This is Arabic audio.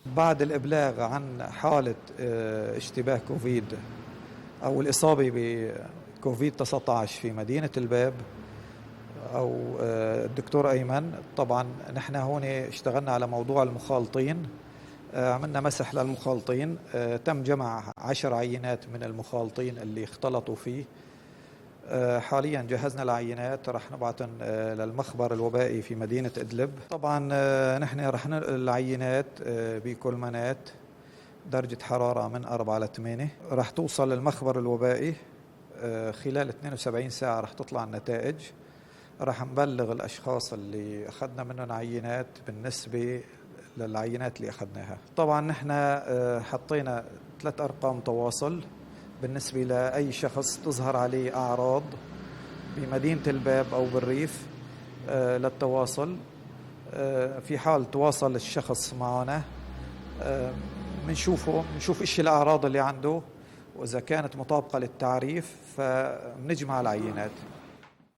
بعد الإبلاغ عن حالة اشتباه كوفيد أو الإصابة بكوفيد 19 في مدينة الباب أو الدكتور أيمن، طبعا نحن هون اشتغلنا على موضوع المخالطين. عملنا مسح للمخالطين، تم جمع 10 عينات من المخالطين اللي اختلطوا فيه. حاليا جهزنا العينات، رح نبعثن للمخبر الوبائي في مدينة إدلب. طبعا نحن رح ننقل العينات بكولمانات درجة حرارة من 4 ل 8، رح توصل للمخبر الوبائي خلال 72 ساعة رح تطلع النتائج. رح نبلغ الأشخاص اللي أخذنا منهم عينات بالنسبة للعينات اللي أخذناها. طبعا نحن حطينا 3 أرقام تواصل بالنسبة لأي شخص تظهر عليه أعراض بمدينة الباب أو بالريف للتواصل. في حال تواصل الشخص معنا بنشوف إيش الأعراض اللي عنده، وإذا كانت مطابقة للتعريف فبنجمع العينات.